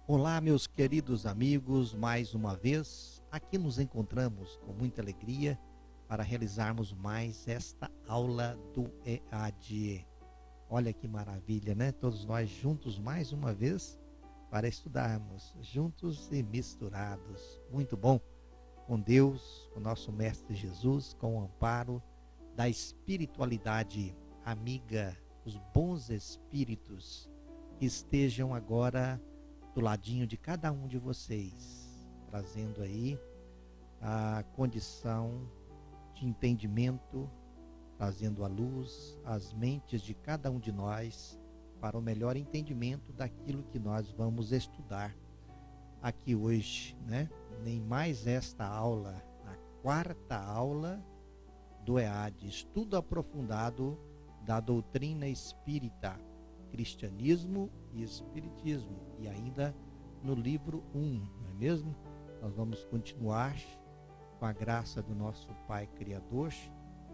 Olá, meus queridos amigos, mais uma vez aqui nos encontramos com muita alegria para realizarmos mais esta aula do EAD. Olha que maravilha, né? Todos nós juntos mais uma vez para estudarmos, juntos e misturados. Muito bom, com Deus, com nosso Mestre Jesus, com o amparo da espiritualidade amiga, os bons espíritos que estejam agora do ladinho de cada um de vocês, trazendo aí a condição de entendimento, trazendo à luz as mentes de cada um de nós para o melhor entendimento daquilo que nós vamos estudar aqui hoje, né? Nem mais esta aula, a quarta aula do EAD, estudo aprofundado da doutrina espírita, cristianismo e espiritismo, e ainda no livro 1, não é mesmo? Nós vamos continuar com a graça do nosso Pai Criador,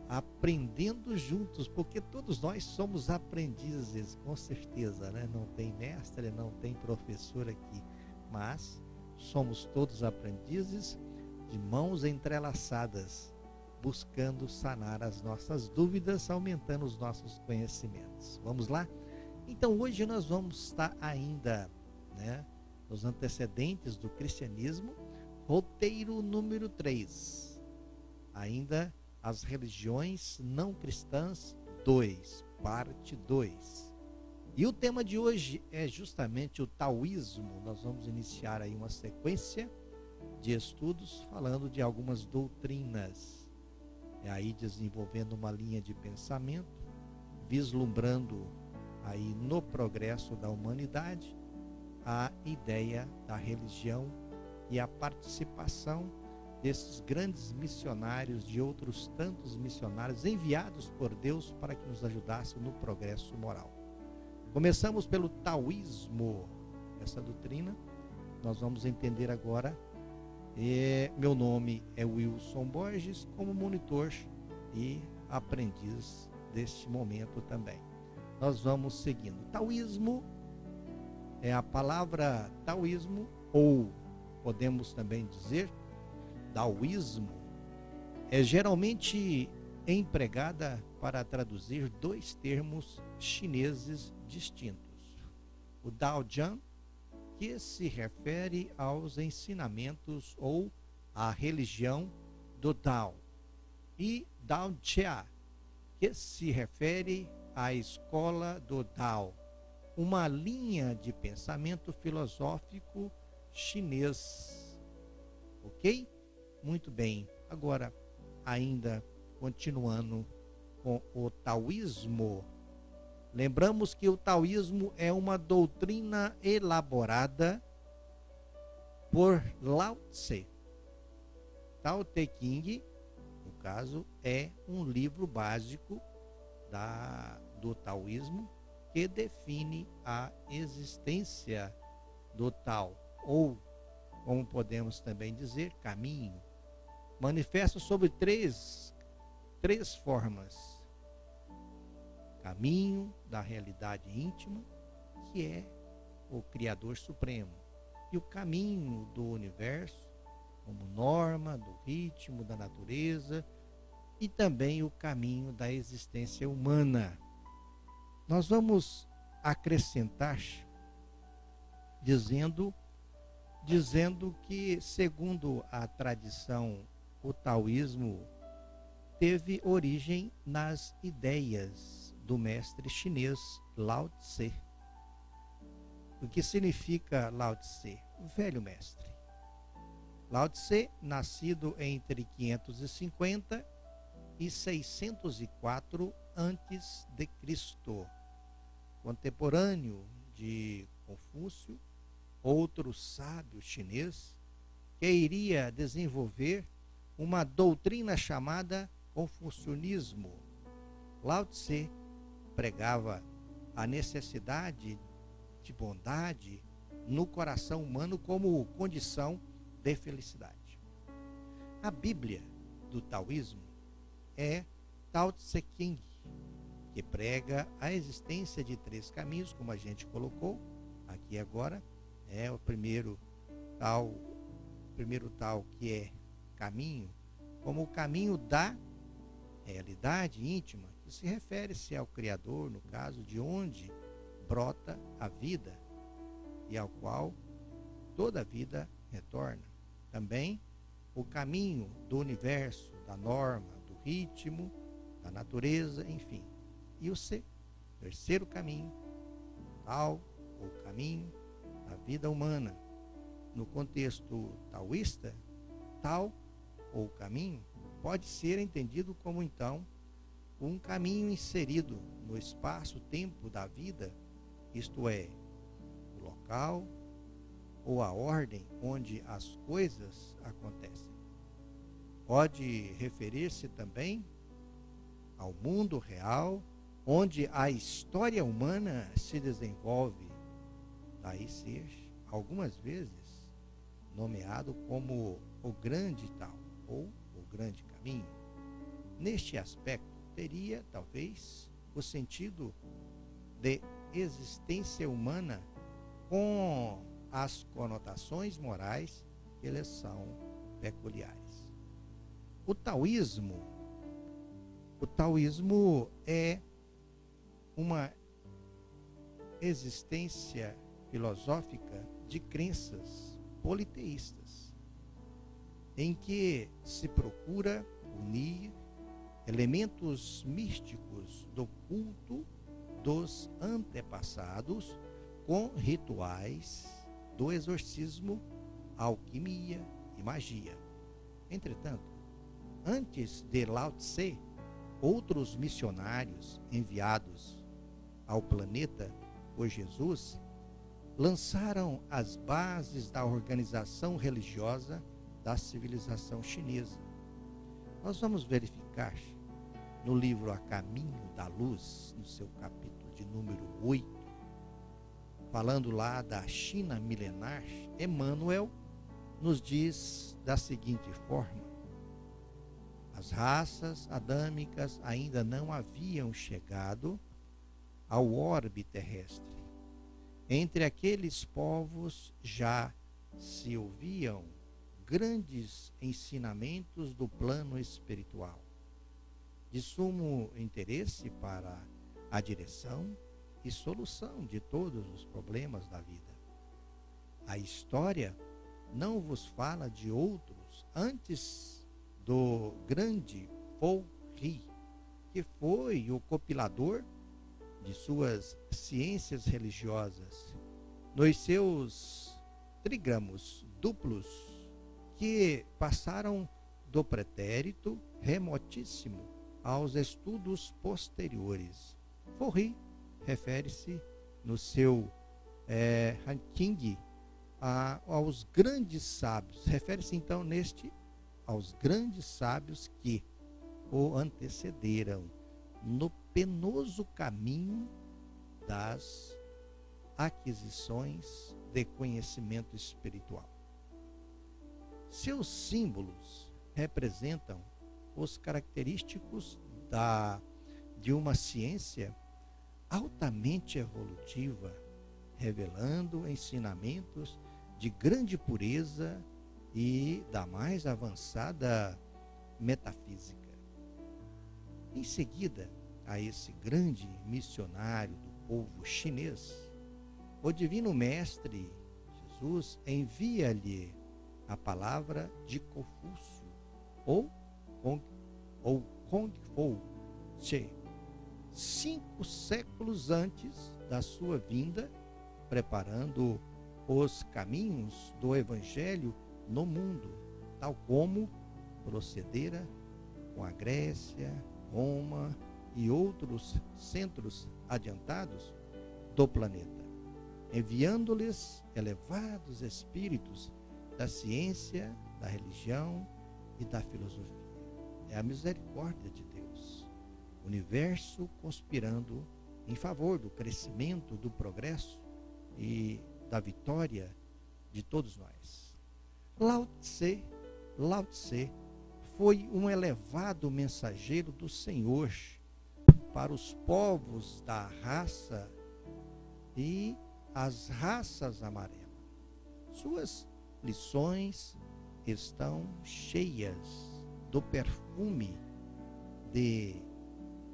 aprendendo juntos, porque todos nós somos aprendizes, com certeza, né? Não tem mestre, não tem professor aqui, mas somos todos aprendizes de mãos entrelaçadas, buscando sanar as nossas dúvidas, aumentando os nossos conhecimentos. Vamos lá? Então hoje nós vamos estar ainda, né, nos antecedentes do cristianismo, roteiro número 3, ainda as religiões não cristãs 2, parte 2. E o tema de hoje é justamente o taoísmo. Nós vamos iniciar aí uma sequência de estudos falando de algumas doutrinas, e aí desenvolvendo uma linha de pensamento, vislumbrando aí no progresso da humanidade a ideia da religião e a participação desses grandes missionários, de outros tantos missionários enviados por Deus para que nos ajudassem no progresso moral. Começamos pelo taoísmo, essa doutrina nós vamos entender agora. Meu nome é Wilson Borges, como monitor e aprendiz deste momento também. Nós vamos seguindo. Taoísmo é a palavra taoísmo, ou podemos também dizer daoísmo, é geralmente empregada para traduzir dois termos chineses distintos. O Daojian, que se refere aos ensinamentos ou à religião do Dao, e Daojia, que se refere à escola do Dao, uma linha de pensamento filosófico chinês. Ok? Muito bem. Agora, ainda continuando com o taoísmo, lembramos que o taoísmo é uma doutrina elaborada por Lao Tse. Tao Te Ching, no caso, é um livro básico do taoísmo que define a existência do Tao, ou, como podemos também dizer, caminho. Manifesta sobre três formas: caminho da realidade íntima, que é o Criador Supremo, e o caminho do universo, como norma do ritmo da natureza, e também o caminho da existência humana. Nós vamos acrescentar dizendo que, segundo a tradição, o taoísmo teve origem nas ideias do mestre chinês Lao Tse. O que significa Lao Tse? O velho mestre. Lao Tse, nascido entre 550 e 604 a.C., contemporâneo de Confúcio, outro sábio chinês, que iria desenvolver uma doutrina chamada confucionismo. Lao Tse pregava a necessidade de bondade no coração humano como condição de felicidade. A Bíblia do taoísmo é Tao Te Ching, que prega a existência de três caminhos, como a gente colocou aqui agora, o primeiro tal que é caminho, como o caminho da realidade íntima, que se refere-se ao Criador, no caso de onde brota a vida e ao qual toda a vida retorna. Também o caminho do universo, da norma, do ritmo, da natureza, enfim. E o terceiro caminho, tal ou caminho da vida humana. No contexto taoísta, tal ou caminho pode ser entendido como, então, um caminho inserido no espaço-tempo da vida, isto é, o local ou a ordem onde as coisas acontecem. Pode referir-se também ao mundo real, onde a história humana se desenvolve, daí ser, algumas vezes, nomeado como o grande tal, ou o grande caminho. Neste aspecto, teria, talvez, o sentido de existência humana com as conotações morais que lhes são peculiares. O taoísmo é uma existência filosófica de crenças politeístas, em que se procura unir elementos místicos do culto dos antepassados com rituais do exorcismo, alquimia e magia. Entretanto, antes de Lao Tse, outros missionários enviados ao planeta por Jesus lançaram as bases da organização religiosa da civilização chinesa. Nós vamos verificar no livro A Caminho da Luz, no seu capítulo de número 8, falando lá da China milenar, Emmanuel nos diz da seguinte forma: as raças adâmicas ainda não haviam chegado ao orbe terrestre. Entre aqueles povos já se ouviam grandes ensinamentos do plano espiritual, de sumo interesse para a direção e solução de todos os problemas da vida. A história não vos fala de outros antes do grande Fou Ri, que foi o compilador de suas ciências religiosas, nos seus trígramos duplos, que passaram do pretérito remotíssimo aos estudos posteriores. Fou Ri refere-se no seu ranking aos grandes sábios, refere-se então aos grandes sábios que o antecederam no penoso caminho das aquisições de conhecimento espiritual. Seus símbolos representam os característicos de uma ciência altamente evolutiva, revelando ensinamentos de grande pureza e da mais avançada metafísica. Em seguida a esse grande missionário do povo chinês, o Divino Mestre Jesus envia-lhe a palavra de Confúcio, ou Kung Fu Che, 5 séculos antes da sua vinda, preparando os caminhos do Evangelho no mundo, tal como procedera com a Grécia, Roma e outros centros adiantados do planeta, enviando-lhes elevados espíritos da ciência, da religião e da filosofia. É a misericórdia de Deus, o universo conspirando em favor do crescimento, do progresso e da vitória de todos nós. Lao Tse foi um elevado mensageiro do Senhor para os povos da raça e as raças amarelas. Suas lições estão cheias do perfume de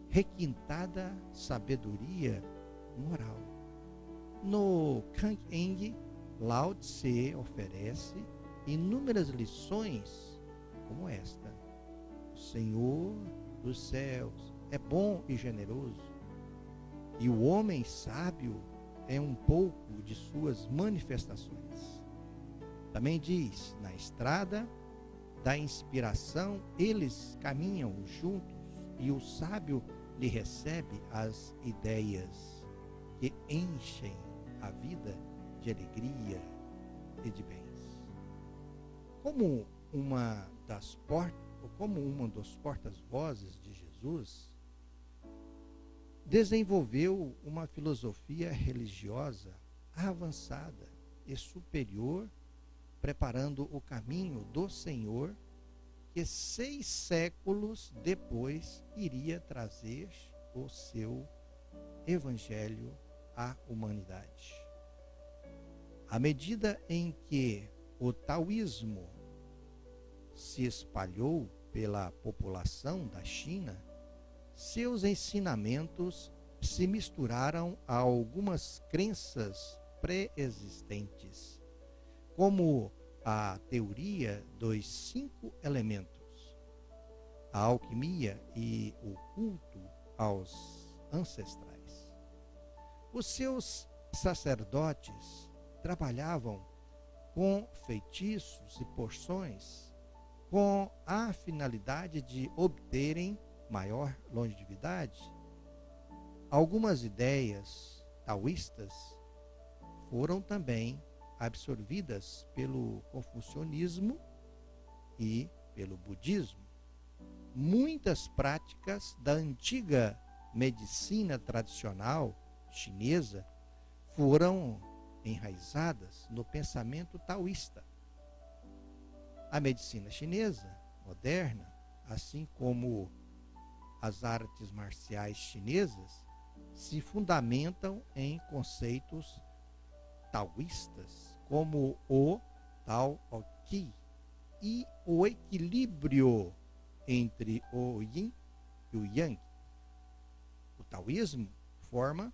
requintada sabedoria moral. No Kang-Eng, Lao Tse oferece inúmeras lições como esta. O Senhor dos céus é bom e generoso, e o homem sábio é um pouco de suas manifestações. Também diz, na estrada da inspiração, eles caminham juntos, e o sábio lhe recebe as ideias que enchem a vida de alegria e de bens. Como uma dos portas-vozes de Jesus, desenvolveu uma filosofia religiosa avançada e superior, preparando o caminho do Senhor, que 6 séculos depois iria trazer o seu evangelho à humanidade. À medida em que o taoísmo se espalhou pela população da China, seus ensinamentos se misturaram a algumas crenças pré-existentes, como a teoria dos 5 elementos, a alquimia e o culto aos ancestrais. Os seus sacerdotes trabalhavam com feitiços e poções com a finalidade de obterem maior longevidade. Algumas ideias taoístas foram também absorvidas pelo confucionismo e pelo budismo. Muitas práticas da antiga medicina tradicional chinesa foram enraizadas no pensamento taoísta. A medicina chinesa moderna, assim como as artes marciais chinesas, se fundamentam em conceitos taoístas, como o Tao Qi e o equilíbrio entre o Yin e o Yang. O taoísmo forma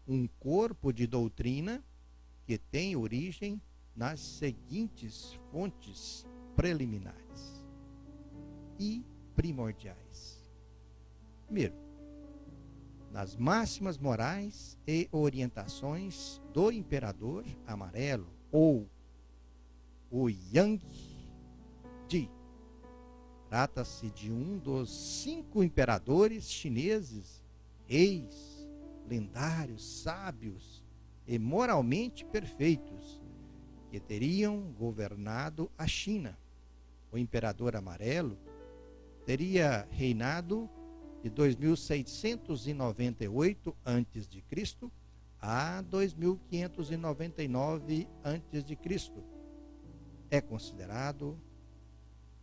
um corpo de doutrina que tem origem nas seguintes fontes preliminares e primordiais. Primeiro, nas máximas morais e orientações do imperador amarelo, ou o Yang Di. Trata-se de um dos 5 imperadores chineses, reis, lendários, sábios e moralmente perfeitos, que teriam governado a China. O imperador amarelo teria reinado de 2698 a.C. a 2599 a.C. É considerado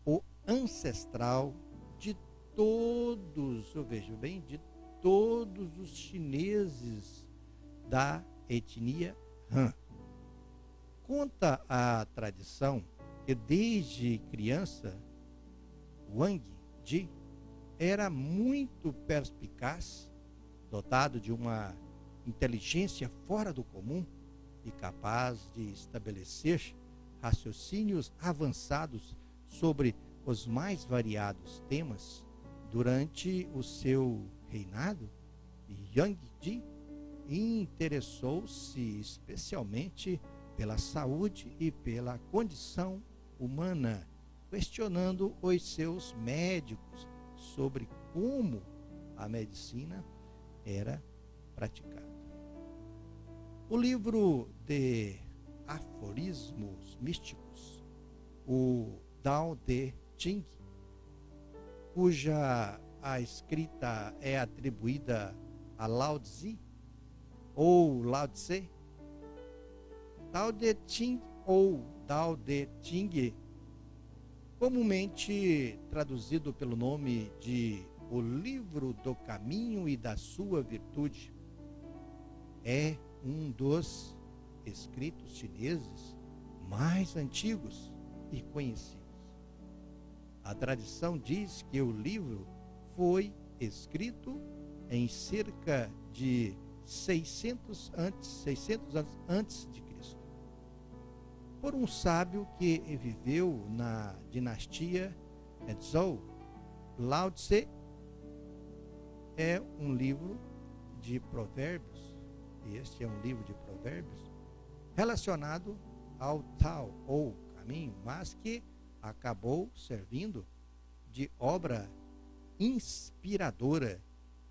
o ancestral de todos, eu vejo bem, de todos os chineses da etnia Han. Conta a tradição que desde criança, Wang Ji era muito perspicaz, dotado de uma inteligência fora do comum e capaz de estabelecer raciocínios avançados sobre os mais variados temas. Durante o seu reinado, Yang Ji interessou-se especialmente pela saúde e pela condição humana, questionando os seus médicos sobre como a medicina era praticada. O livro de aforismos místicos, o Tao Te Ching, cuja a escrita é atribuída a Lao Tzu ou Lao Tse, Tao Te Ching ou Tao Te Ching, comumente traduzido pelo nome de O Livro do Caminho e da Sua Virtude, é um dos escritos chineses mais antigos e conhecidos. A tradição diz que o livro foi escrito em cerca de 600 anos antes de Cristo, por um sábio que viveu na dinastia Zhou. Lao Tse é um livro de provérbios, este é um livro de provérbios relacionado ao Tao, ou caminho, mas que acabou servindo de obra inspiradora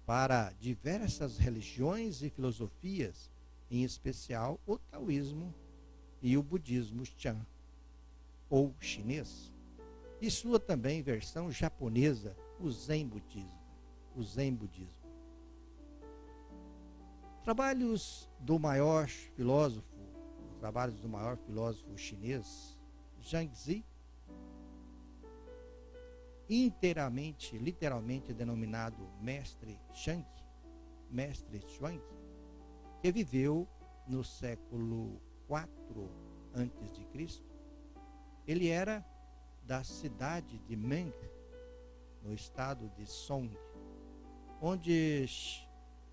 para diversas religiões e filosofias, em especial o taoísmo e o budismo Chan, ou chinês, e sua também versão japonesa, o Zen budismo. Trabalhos do maior filósofo chinês, Zhangzi, literalmente denominado Mestre Shuang, que viveu no século IV a.C. Ele era da cidade de Meng, no estado de Song, onde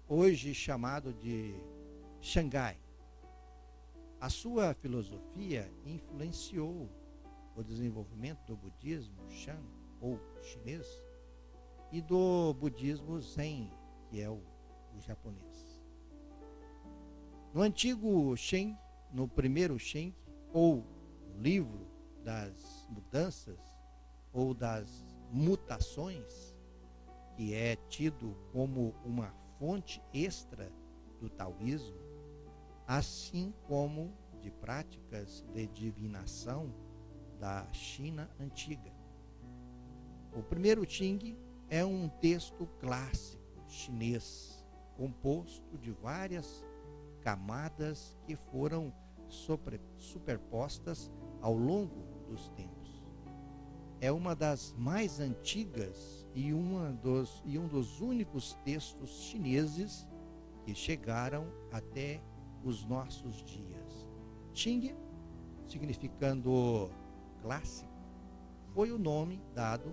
hoje chamado de Xangai. A sua filosofia influenciou o desenvolvimento do budismo Shan, ou chinês, e do budismo Zen, que é o japonês. No antigo Shen, no primeiro Shen, ou livro das mudanças, ou das mutações, que é tido como uma fonte extra do taoísmo, assim como de práticas de divinação da China antiga. O primeiro Qing é um texto clássico chinês, composto de várias camadas que foram superpostas ao longo dos tempos. É uma das mais antigas e um dos únicos textos chineses que chegaram até os nossos dias. Qing, significando clássico, foi o nome dado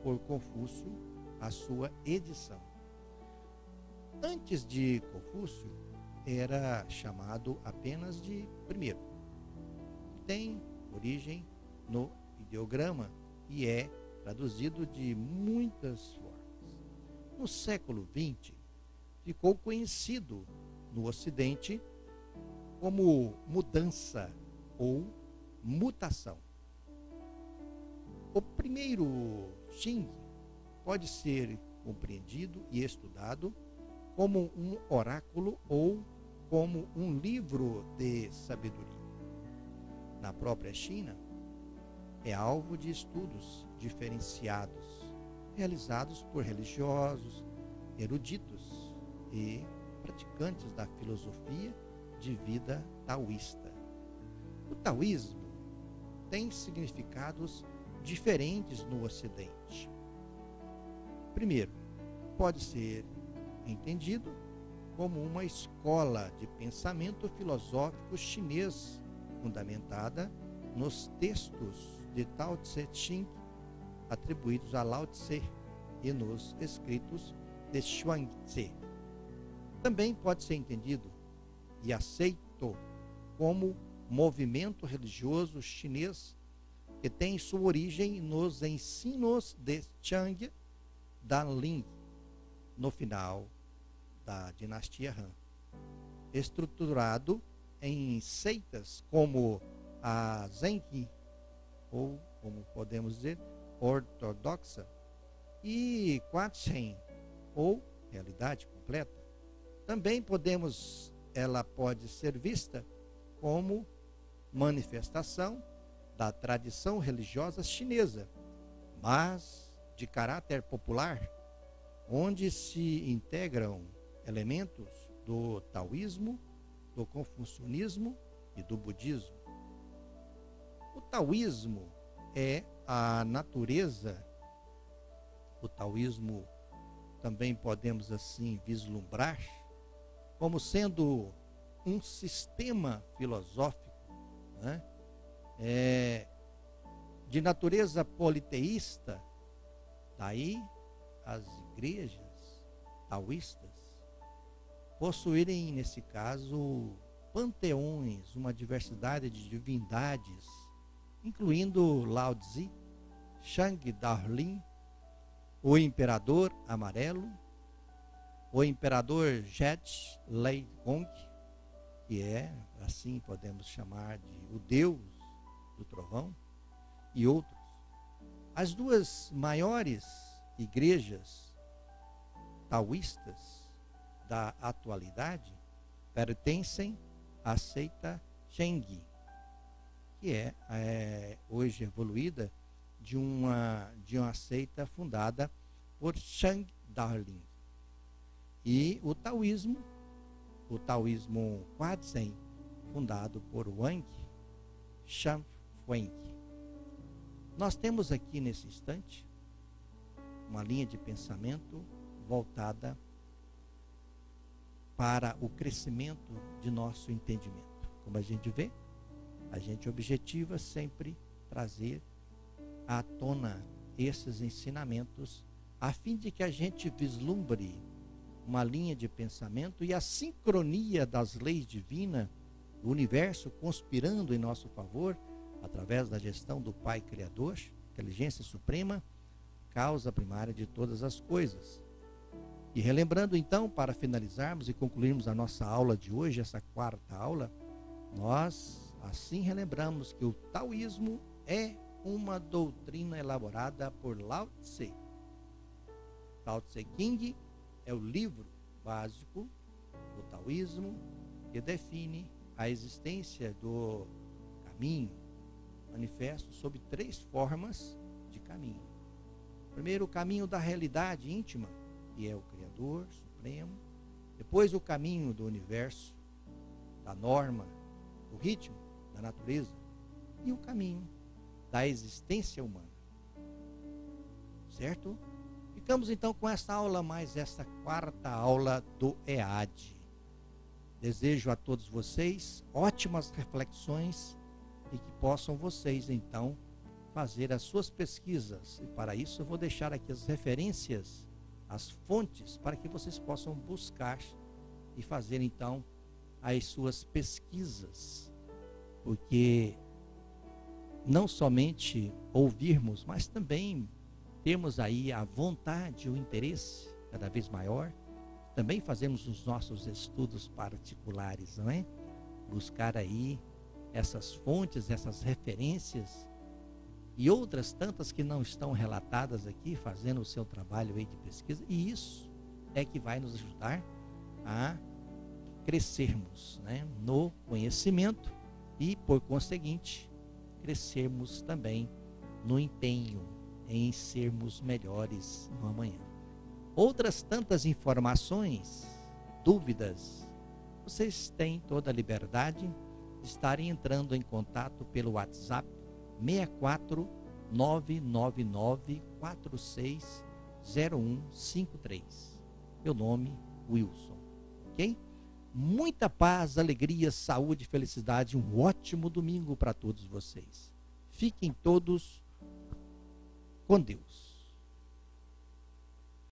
por Confúcio à sua edição. Antes de Confúcio, era chamado apenas de primeiro. Tem origem no ideograma e é traduzido de muitas formas. No século XX, ficou conhecido no Ocidente como mudança ou mutação. O primeiro Qing pode ser compreendido e estudado como um oráculo ou como um livro de sabedoria. Na própria China, é alvo de estudos diferenciados, realizados por religiosos, eruditos e praticantes da filosofia de vida taoísta. O taoísmo tem significados diferentes no Ocidente. Primeiro, pode ser entendido como uma escola de pensamento filosófico chinês fundamentada nos textos de Tao Te Ching atribuídos a Lao Tse e nos escritos de Xuanzi. Também pode ser entendido e aceito como movimento religioso chinês que tem sua origem nos ensinos de Chang Danlin, no final da dinastia Han, estruturado em seitas como a Zenki, ou como podemos dizer, ortodoxa, e Quatchen, ou realidade completa. Também ela pode ser vista como manifestação da tradição religiosa chinesa, mas de caráter popular, onde se integram elementos do taoísmo, do confucionismo e do budismo. O taoísmo é a natureza, o taoísmo também podemos assim vislumbrar como sendo um sistema filosófico, né? de natureza politeísta, daí as igrejas taoístas possuírem, nesse caso, panteões, uma diversidade de divindades, incluindo Lao Tzu, Shang Daolin, o Imperador Amarelo, o Imperador Jet Lei Gong, que é, assim podemos chamar de o Deus do Trovão, e outros. As duas maiores igrejas taoístas da atualidade pertencem à seita Cheng, que é hoje evoluída de uma seita fundada por Shang Daolin. E o taoísmo Quanzhen, fundado por Wang Shanfueng. Nós temos aqui nesse instante uma linha de pensamento voltada para o crescimento de nosso entendimento. Como a gente vê, a gente objetiva sempre trazer à tona esses ensinamentos, a fim de que a gente vislumbre uma linha de pensamento e a sincronia das leis divinas, do universo conspirando em nosso favor, através da gestão do Pai Criador, inteligência suprema, causa primária de todas as coisas. E relembrando então, para finalizarmos e concluirmos a nossa aula de hoje, essa quarta aula, nós assim relembramos que o taoísmo é uma doutrina elaborada por Lao Tse. Tao Te Ching é o livro básico do taoísmo que define a existência do caminho manifesto sob 3 formas de caminho. Primeiro, o caminho da realidade íntima, que é o Criador Supremo. Depois, o caminho do universo, da norma, do ritmo, da natureza. E o caminho da existência humana. Certo? Ficamos então com esta aula, mais esta quarta aula do EAD. Desejo a todos vocês ótimas reflexões e que possam vocês então fazer as suas pesquisas. E para isso eu vou deixar aqui as referências, as fontes, para que vocês possam buscar e fazer então as suas pesquisas. Porque não somente ouvirmos, mas também termos aí a vontade, o interesse cada vez maior. Também fazemos os nossos estudos particulares, não é? Buscar aí essas fontes, essas referências e outras tantas que não estão relatadas aqui, fazendo o seu trabalho aí de pesquisa. E isso é que vai nos ajudar a crescermos, né, no conhecimento e, por conseguinte, crescermos também no empenho em sermos melhores no amanhã. Outras tantas informações, dúvidas, vocês têm toda a liberdade de estarem entrando em contato pelo WhatsApp 64 999 460153. Meu nome, Wilson. Ok? Muita paz, alegria, saúde, felicidade. Um ótimo domingo para todos vocês. Fiquem todos com Deus.